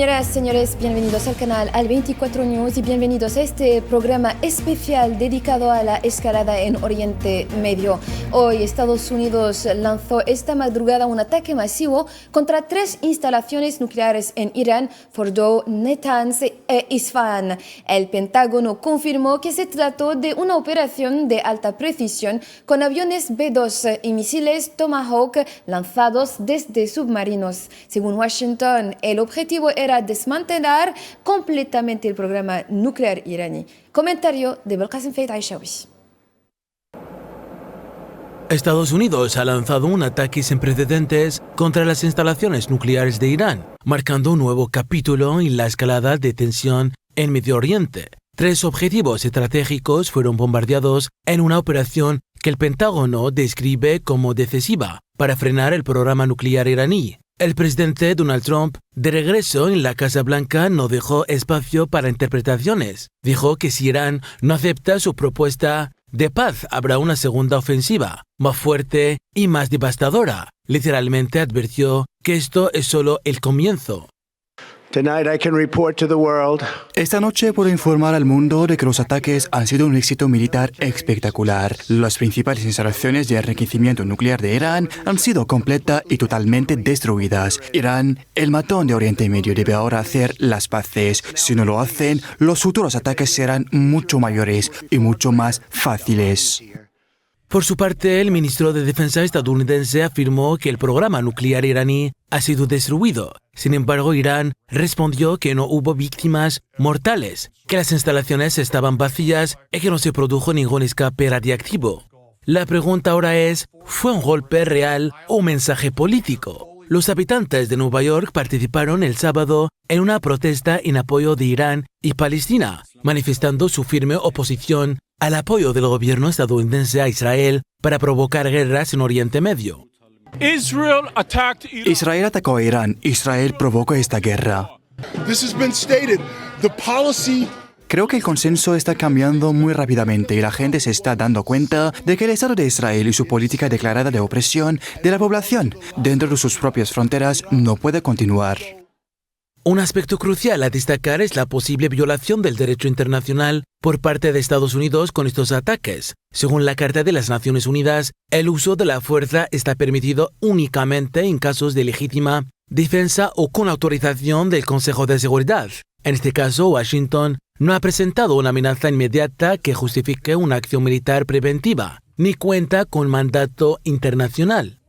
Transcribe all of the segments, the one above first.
Señoras, señores, bienvenidos al canal Al 24 News y bienvenidos a este programa especial dedicado a la escalada en Oriente Medio. Hoy Estados Unidos lanzó esta madrugada un ataque masivo contra 3 instalaciones nucleares en Irán, Fordow, Natanz e Isfahan. El Pentágono confirmó que se trató de una operación de alta precisión con aviones B-2 y misiles Tomahawk lanzados desde submarinos. Según Washington, el objetivo era desmantelar completamente el programa nuclear iraní. Comentario de Belkacem Feit Aishawi. Estados Unidos ha lanzado un ataque sin precedentes contra las instalaciones nucleares de Irán, marcando un nuevo capítulo en la escalada de tensión en Medio Oriente. 3 objetivos estratégicos fueron bombardeados en una operación que el Pentágono describe como decisiva para frenar el programa nuclear iraní. El presidente Donald Trump, de regreso en la Casa Blanca, no dejó espacio para interpretaciones. Dijo que si Irán no acepta su propuesta de paz, habrá una segunda ofensiva, más fuerte y más devastadora. Literalmente advirtió que esto es solo el comienzo. Esta noche puedo informar al mundo de que los ataques han sido un éxito militar espectacular. Las principales instalaciones de enriquecimiento nuclear de Irán han sido completa y totalmente destruidas. Irán, el matón de Oriente Medio, debe ahora hacer las paces. Si no lo hacen, los futuros ataques serán mucho mayores y mucho más fáciles. Por su parte, el ministro de Defensa estadounidense afirmó que el programa nuclear iraní ha sido destruido. Sin embargo, Irán respondió que no hubo víctimas mortales, que las instalaciones estaban vacías y que no se produjo ningún escape radiactivo. La pregunta ahora es, ¿fue un golpe real o un mensaje político? Los habitantes de Nueva York participaron el sábado en una protesta en apoyo de Irán y Palestina, manifestando su firme oposición al apoyo del gobierno estadounidense a Israel para provocar guerras en Oriente Medio. Israel atacó a Irán. Israel provocó esta guerra. Creo que el consenso está cambiando muy rápidamente y la gente se está dando cuenta de que el Estado de Israel y su política declarada de opresión de la población dentro de sus propias fronteras no puede continuar. Un aspecto crucial a destacar es la posible violación del derecho internacional por parte de Estados Unidos con estos ataques. Según la Carta de las Naciones Unidas, el uso de la fuerza está permitido únicamente en casos de legítima defensa o con autorización del Consejo de Seguridad. En este caso, Washington no ha presentado una amenaza inmediata que justifique una acción militar preventiva, ni cuenta con mandato internacional.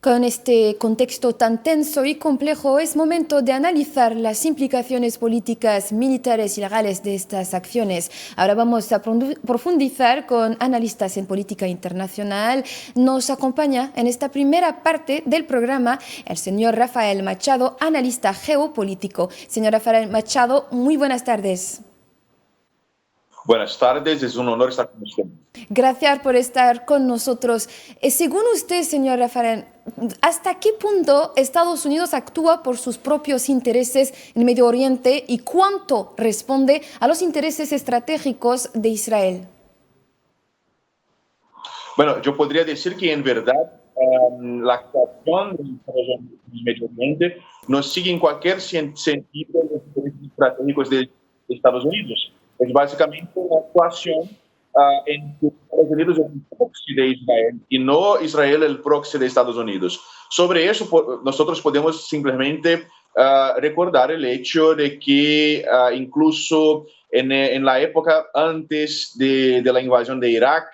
Con este contexto tan tenso y complejo, es momento de analizar las implicaciones políticas, militares y legales de estas acciones. Ahora vamos a profundizar con analistas en política internacional. Nos acompaña en esta primera parte del programa el señor Rafael Machado, analista geopolítico. Señor Rafael Machado, muy buenas tardes. Buenas tardes, es un honor estar con usted. Gracias por estar con nosotros. Según usted, señor Rafael, ¿hasta qué punto Estados Unidos actúa por sus propios intereses en Medio Oriente y cuánto responde a los intereses estratégicos de Israel? Bueno, yo podría decir que en verdad la actuación del Medio Oriente no sigue en cualquier sentido los intereses estratégicos de Estados Unidos. Es básicamente una actuación en que Estados Unidos es el proxy de Israel y no Israel el proxy de Estados Unidos. Sobre eso nosotros podemos simplemente recordar el hecho de que incluso en la época antes de la invasión de Irak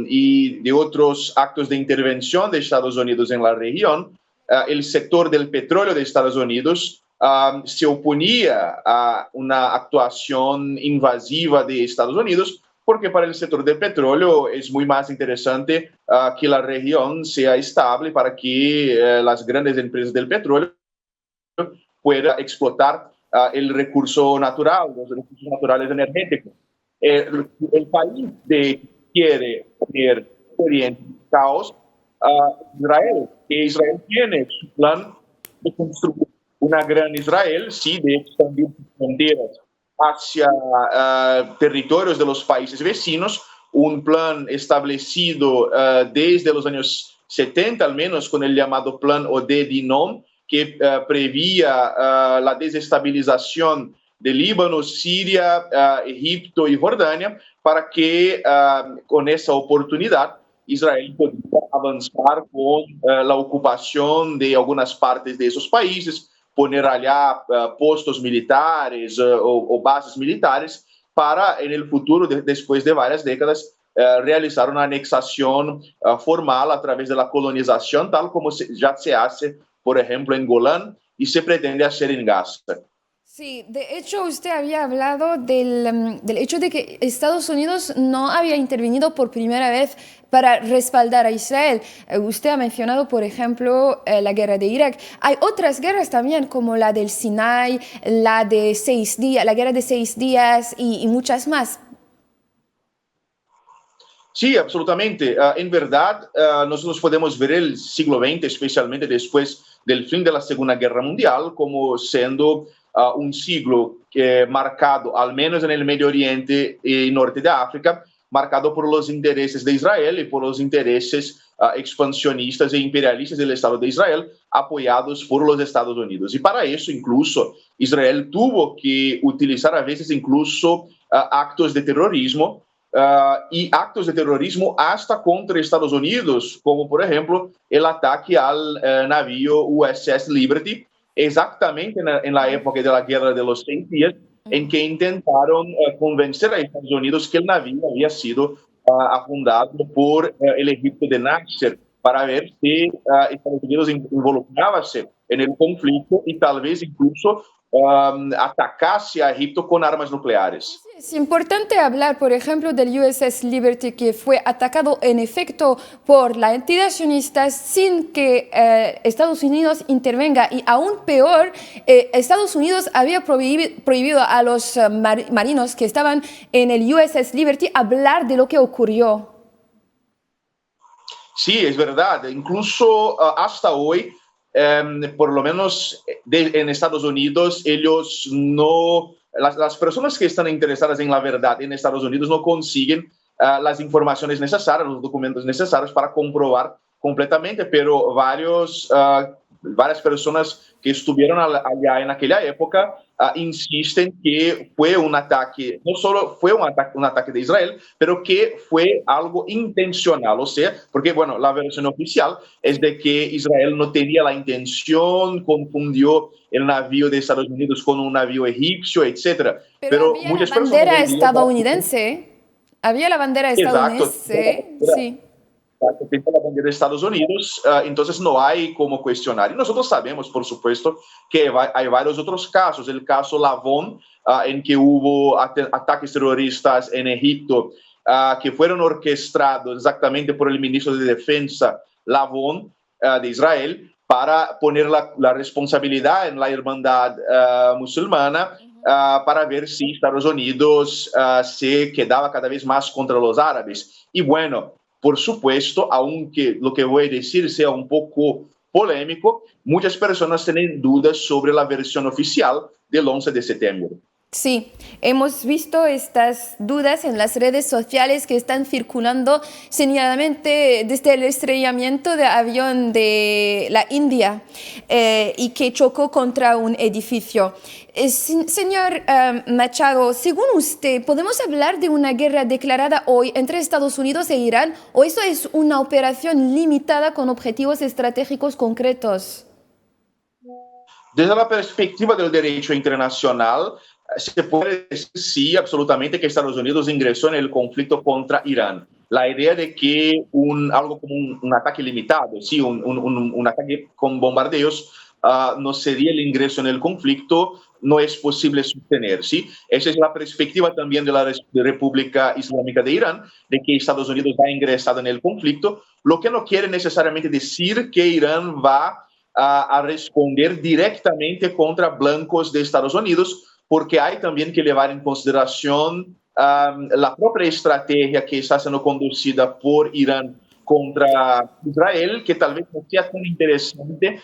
y de otros actos de intervención de Estados Unidos en la región, el sector del petróleo de Estados Unidos se oponía a una actuación invasiva de Estados Unidos porque para el sector del petróleo es muy más interesante que la región sea estable para que las grandes empresas del petróleo puedan explotar el recurso natural, los recursos naturales energéticos. El país que quiere tener Oriente caos, Israel, que Israel tiene su plan de construir una gran Israel, sí, de expandir sus fronteras hacia territorios de los países vecinos, un plan establecido desde los años 70 al menos con el llamado Plan Oded-Inom, que prevía la desestabilización de Líbano, Siria, Egipto y Jordania, para que con esa oportunidad Israel podía avanzar con la ocupación de algunas partes de esos países, poner allá postos militares o bases militares para en el futuro, después de varias décadas, realizar una anexación formal a través de la colonización, tal como ya se hace, por ejemplo, en Golán y se pretende hacer en Gaza. Sí, de hecho usted había hablado del hecho de que Estados Unidos no había intervenido por primera vez para respaldar a Israel. Usted ha mencionado, por ejemplo, la guerra de Irak. Hay otras guerras también, como la del Sinai, la de 6 días, la guerra de 6 días y muchas más. Sí, absolutamente. En verdad, nosotros podemos ver el siglo XX, especialmente después del fin de la Segunda Guerra Mundial, como siendo un siglo marcado, al menos en el Medio Oriente y norte de África, marcado por los intereses de Israel y por los intereses expansionistas e imperialistas del Estado de Israel, apoyados por los Estados Unidos. Y para eso, incluso, Israel tuvo que utilizar a veces incluso actos de terrorismo, y actos de terrorismo hasta contra Estados Unidos, como por ejemplo el ataque al navío USS Liberty, exactamente en la época de la Guerra de los 6 días, en que intentaron convencer a Estados Unidos que el navío había sido afundado por el Egipto de Nasser, para ver si Estados Unidos involucraba-se en el conflicto y tal vez incluso atacase a Egipto con armas nucleares. Es importante hablar, por ejemplo, del USS Liberty, que fue atacado en efecto por la entidad sionista sin que Estados Unidos intervenga. Y aún peor, Estados Unidos había prohibido a los marinos que estaban en el USS Liberty hablar de lo que ocurrió. Sí, es verdad. Incluso hasta hoy, por lo menos en Estados Unidos, ellos no... Las personas que están interesadas en la verdad en Estados Unidos no consiguen las informaciones necesarias, los documentos necesarios para comprobar completamente, pero varias personas que estuvieron allá en aquella época insisten que fue un ataque, no solo fue un ataque de Israel, pero que fue algo intencional, o sea, porque bueno, la versión oficial es de que Israel no tenía la intención, confundió el navío de Estados Unidos con un navío egipcio, etc. Pero había muchas la bandera personas estadounidense, había la bandera estadounidense, sí. Que tiene la bandera de Estados Unidos, entonces no hay como cuestionar. Y nosotros sabemos, por supuesto, que hay varios otros casos. El caso Lavon, en que hubo ataques terroristas en Egipto, que fueron orquestados exactamente por el ministro de Defensa, Lavon, de Israel, para poner la responsabilidad en la hermandad musulmana, para ver si Estados Unidos se quedaba cada vez más contra los árabes. Y bueno, por supuesto, aunque lo que voy a decir sea un poco polémico, muchas personas tienen dudas sobre la versión oficial del 11 de septiembre. Sí, hemos visto estas dudas en las redes sociales que están circulando señaladamente desde el estrellamiento de avión de la India y que chocó contra un edificio. Señor Machado, según usted, ¿podemos hablar de una guerra declarada hoy entre Estados Unidos e Irán o eso es una operación limitada con objetivos estratégicos concretos? Desde la perspectiva del derecho internacional, se puede decir sí, absolutamente, que Estados Unidos ingresó en el conflicto contra Irán. La idea de que algo como un ataque limitado, sí, un ataque con bombardeos, no sería el ingreso en el conflicto, no es posible sostener, ¿sí? Esa es la perspectiva también de la República Islámica de Irán, de que Estados Unidos ha ingresado en el conflicto, lo que no quiere necesariamente decir que Irán va a responder directamente contra blancos de Estados Unidos, porque hay también que llevar en consideración la propia estrategia que está siendo conducida por Irán contra Israel, que tal vez no sea tan interesante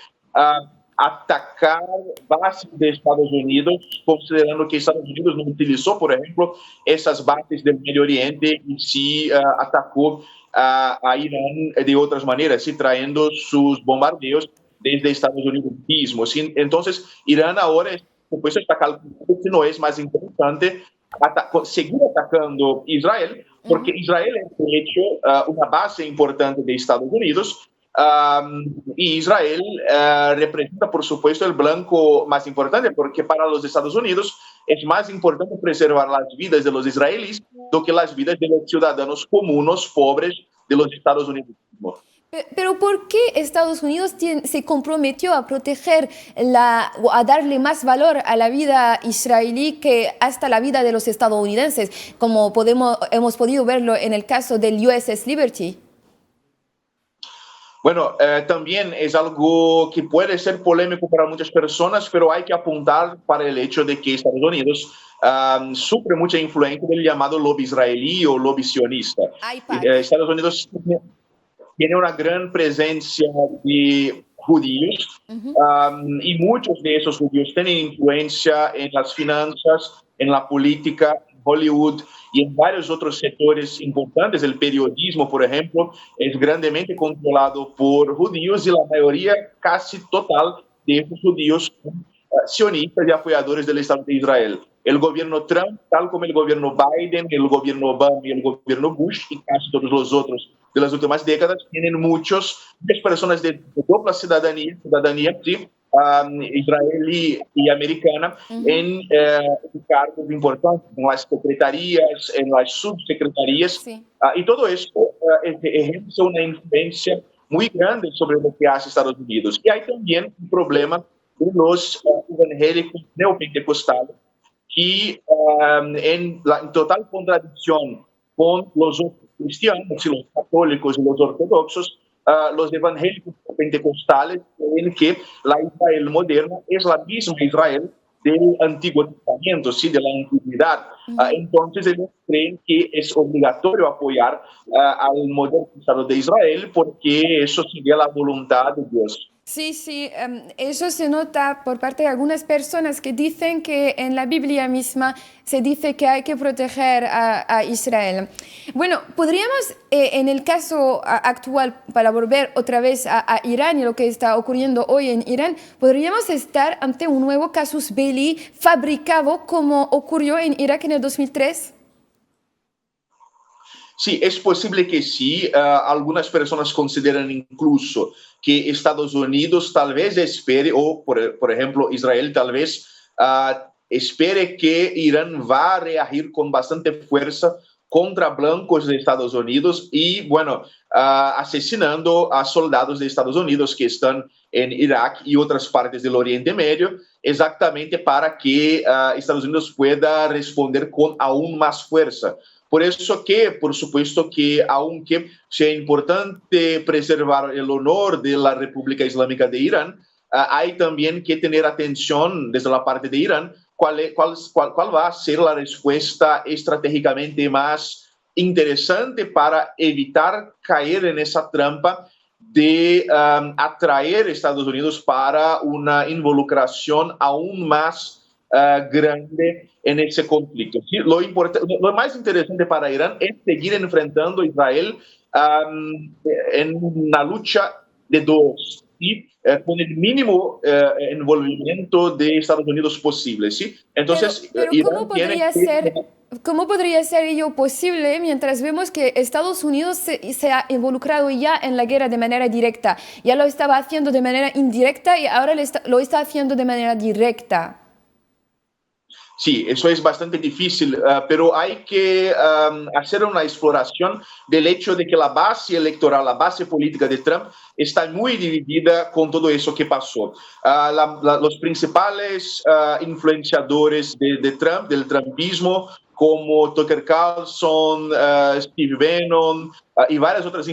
atacar bases de Estados Unidos, considerando que Estados Unidos no utilizó, por ejemplo, esas bases del Medio Oriente y sí atacó a Irán de otras maneras, sí, trayendo sus bombardeos desde Estados Unidos mismo. ¿Sí? Entonces, Irán ahora, pues, está calculando que no es más interesante seguir atacando Israel, porque Israel es, de hecho, una base importante de Estados Unidos. Y Israel representa, por supuesto, el blanco más importante, porque para los Estados Unidos es más importante preservar las vidas de los israelíes do que las vidas de los ciudadanos comunes, pobres de los Estados Unidos mismos. Pero ¿por qué Estados Unidos se comprometió a proteger o a darle más valor a la vida israelí que hasta la vida de los estadounidenses, como hemos podido verlo en el caso del USS Liberty? Bueno, también es algo que puede ser polémico para muchas personas, pero hay que apuntar para el hecho de que Estados Unidos sufre mucha influencia del llamado lobby israelí o lobby sionista. Estados Unidos tiene una gran presencia de judíos y muchos de esos judíos tienen influencia en las finanzas, en la política, en Hollywood y en varios otros sectores importantes. El periodismo, por ejemplo, es grandemente controlado por judíos y la mayoría casi total de esos judíos son sionistas y apoyadores del Estado de Israel. El gobierno Trump, tal como el gobierno Biden, el gobierno Obama y el gobierno Bush y casi todos los otros de las últimas décadas, tienen muchas personas de doble ciudadanía, sí, israelí y americana, en cargos importantes, en las secretarías, en las subsecretarías, Sí. Y todo esto ejerce una influencia muy grande sobre lo que hace Estados Unidos. Y hay también un problema de los evangélicos neopentecostales, que en total contradicción con los otros cristianos, y los católicos y los ortodoxos, los evangélicos pentecostales creen que la Israel moderna es la misma Israel del Antiguo Testamento, ¿sí? De la antigüedad. Entonces ellos creen que es obligatorio apoyar al moderno Estado de Israel porque eso sería la voluntad de Dios. Sí, sí, eso se nota por parte de algunas personas que dicen que en la Biblia misma se dice que hay que proteger a Israel. Bueno, podríamos, en el caso actual, para volver otra vez a Irán y lo que está ocurriendo hoy en Irán, podríamos estar ante un nuevo casus belli fabricado como ocurrió en Irak en el 2003. Sí, es posible que sí. Algunas personas consideran incluso que Estados Unidos tal vez espere, o por ejemplo Israel tal vez espere que Irán va a reagir con bastante fuerza contra blancos de Estados Unidos y, bueno, asesinando a soldados de Estados Unidos que están en Irak y otras partes del Oriente Medio, exactamente para que Estados Unidos pueda responder con aún más fuerza. Por eso que, por supuesto que, aunque sea importante preservar el honor de la República Islámica de Irán, hay también que tener atención desde la parte de Irán cuál va a ser la respuesta estratégicamente más interesante para evitar caer en esa trampa de atraer a Estados Unidos para una involucración aún más grande en ese conflicto. ¿Sí? Lo más interesante para Irán es seguir enfrentando a Israel en una lucha de dos, ¿sí? Con el mínimo envolvimiento de Estados Unidos posible. ¿Sí? Entonces, pero ¿cómo podría ser ello posible mientras vemos que Estados Unidos se ha involucrado ya en la guerra de manera directa? Ya lo estaba haciendo de manera indirecta y ahora lo está haciendo de manera directa. Sí, eso es bastante difícil, pero hay que hacer una exploración del hecho de que la base electoral, la base política de Trump está muy dividida con todo eso que pasó. Los principales influenciadores de Trump, del trumpismo, como Tucker Carlson, Steve Bannon y varias otras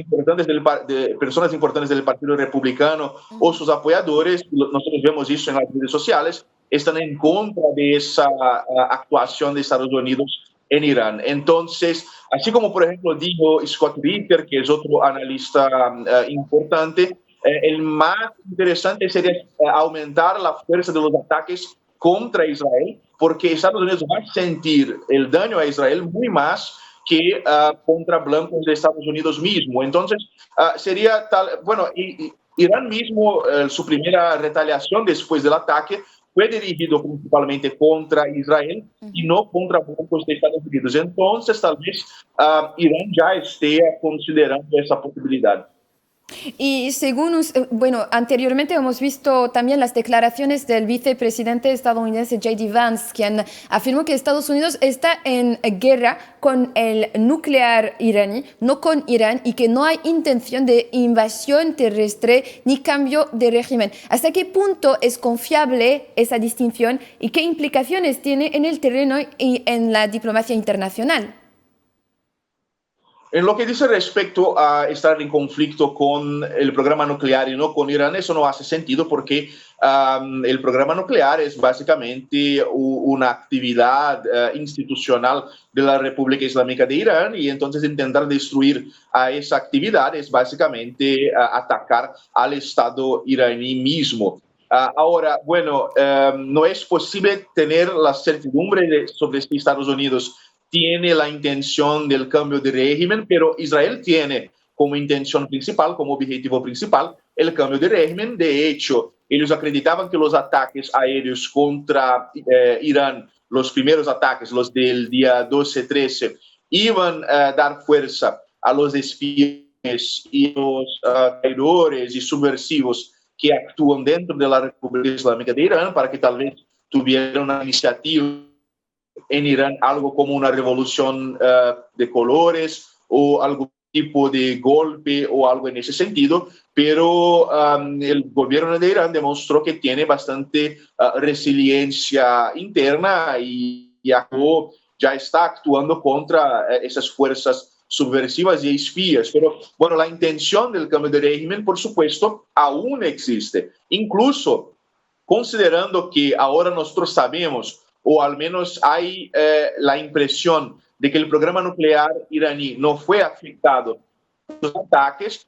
personas importantes del Partido Republicano o sus apoyadores, nosotros vemos eso en las redes sociales, están en contra de esa actuación de Estados Unidos en Irán. Entonces, así como por ejemplo dijo Scott Ritter, que es otro analista importante, el más interesante sería aumentar la fuerza de los ataques contra Israel, porque Estados Unidos va a sentir el daño a Israel muy más que contra blancos de Estados Unidos mismo. Entonces, sería tal, bueno, y Irán mismo, su primera retaliación después del ataque fue dirigido principalmente contra Israel y no contra grupos de Estados Unidos. Entonces, tal vez Irán ya esté considerando esa posibilidad. Y según, bueno, anteriormente hemos visto también las declaraciones del vicepresidente estadounidense J.D. Vance, quien afirmó que Estados Unidos está en guerra con el nuclear iraní, no con Irán, y que no hay intención de invasión terrestre ni cambio de régimen. ¿Hasta qué punto es confiable esa distinción y qué implicaciones tiene en el terreno y en la diplomacia internacional? En lo que dice respecto a estar en conflicto con el programa nuclear y no con Irán, eso no hace sentido porque el programa nuclear es básicamente una actividad institucional de la República Islámica de Irán y entonces intentar destruir a esa actividad es básicamente atacar al Estado iraní mismo. Ahora, bueno, no es posible tener la certidumbre sobre si Estados Unidos tiene la intención del cambio de régimen, pero Israel tiene como intención principal, como objetivo principal, el cambio de régimen. De hecho, ellos acreditaban que los ataques aéreos contra Irán, los primeros ataques, los del día 12-13, iban a dar fuerza a los espías y los traidores y subversivos que actúan dentro de la República Islámica de Irán para que tal vez tuvieran una iniciativa en Irán, algo como una revolución de colores o algún tipo de golpe o algo en ese sentido, pero el gobierno de Irán demostró que tiene bastante resiliencia interna y ya está actuando contra esas fuerzas subversivas y espías. Pero bueno, la intención del cambio de régimen, por supuesto, aún existe. Incluso considerando que ahora nosotros sabemos, o al menos hay la impresión de que el programa nuclear iraní no fue afectado por los ataques,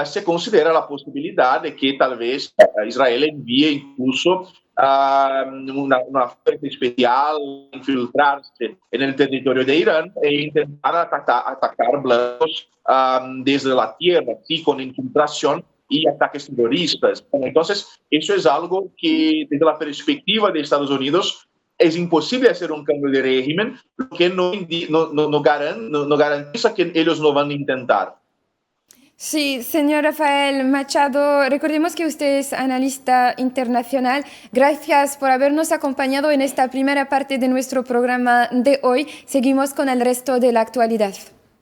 se considera la posibilidad de que tal vez Israel envíe incluso una fuerza especial, infiltrarse en el territorio de Irán e intentar atacar blancos desde la tierra, sí, con infiltración y ataques terroristas. Entonces, eso es algo que desde la perspectiva de Estados Unidos es imposible hacer un cambio de régimen, lo que no garantiza que ellos no van a intentar. Sí, señor Rafael Machado, recordemos que usted es analista internacional. Gracias por habernos acompañado en esta primera parte de nuestro programa de hoy. Seguimos con el resto de la actualidad.